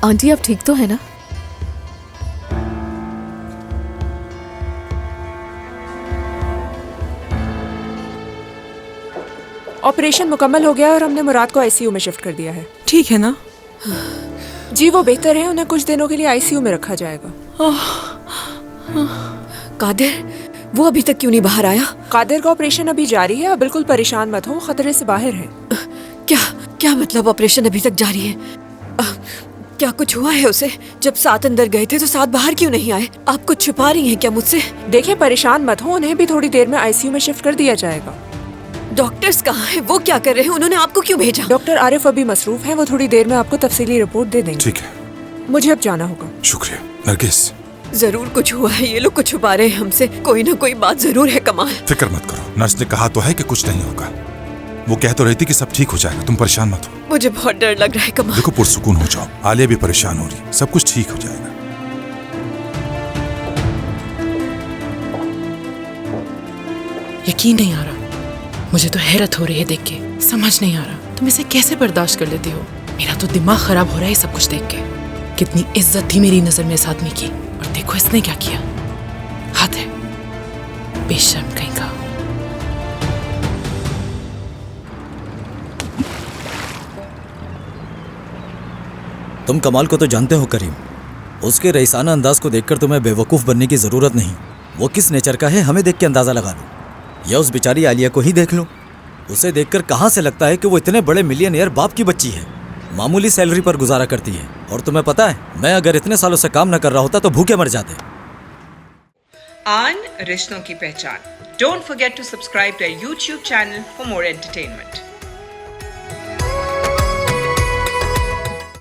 Aunty आप ठीक तो है ना? ऑपरेशन मुकम्मल हो गया और हमने मुराद को आईसीयू में शिफ्ट कर दिया है। ठीक है ना? जी वो बेहतर है, उन्हें कुछ दिनों के लिए आईसीयू में रखा जाएगा। कादिर वो अभी तक क्यों नहीं बाहर आया? कादिर का ऑपरेशन अभी जारी है, आप बिल्कुल परेशान मत हो, खतरे से बाहर है। क्या क्या मतलब ऑपरेशन अभी तक जारी है? क्या कुछ हुआ है उसे? जब साथ अंदर गए थे तो साथ बाहर क्यों नहीं आए? आप कुछ छुपा रही हैं क्या मुझसे? देखिए परेशान मत हो, उन्हें भी थोड़ी देर में आईसीयू में शिफ्ट कर दिया जाएगा। डॉक्टर्स कहाँ हैं? वो क्या कर रहे हैं? उन्होंने आपको क्यों भेजा? डॉक्टर आरिफ अभी मसरूफ हैं, वो थोड़ी देर में आपको तफसीली रिपोर्ट दे देंगे। ठीक है, मुझे अब जाना होगा। शुक्रिया। नरगिस जरूर कुछ हुआ है, ये लोग कुछ छुपा रहे हैं हमसे। कोई ना कोई बात जरूर है। कमाल, फिक्र मत करो, नर्स ने कहा तो है कि कुछ नहीं होगा। वो कह तो रही थी कि सब ठीक हो जाएगा, तुम परेशान मत हो। मुझे बहुत डर लग रहा है। कमाल देखो पुरसुकून हो जाओ, आलिया भी परेशान हो रही, सब कुछ ठीक हो जाएगा। यकीन नहीं आ रहा, मुझे तो हैरत हो रही है देख के। समझ नहीं आ रहा तुम इसे कैसे बर्दाश्त कर लेती हो। मेरा तो दिमाग खराब हो रहा है सब कुछ देख के। कितनी इज्जत थी मेरी नजर में इस आदमी की, और देखो इसने क्या किया। हद है, बेशर्म कहीं का। तुम कमाल को तो जानते हो करीम, उसके रईसाना अंदाज को देखकर तुम्हें बेवकूफ़ बनने की ज़रूरत नहीं। वो किस नेचर का है हमें देख के अंदाज़ा लगा लो, या उस बेचारी आलिया को ही देख लो। उसे देखकर कहाँ से लगता है कि वो इतने बड़े मिलियनेयर बाप की बच्ची है, मामूली सैलरी पर गुजारा करती है। और तुम्हें पता है, मैं अगर इतने सालों से काम न कर रहा होता तो भूखे मर जाते। आन रिश्तों की पहचान। Don't forget to subscribe to our YouTube channel for more entertainment.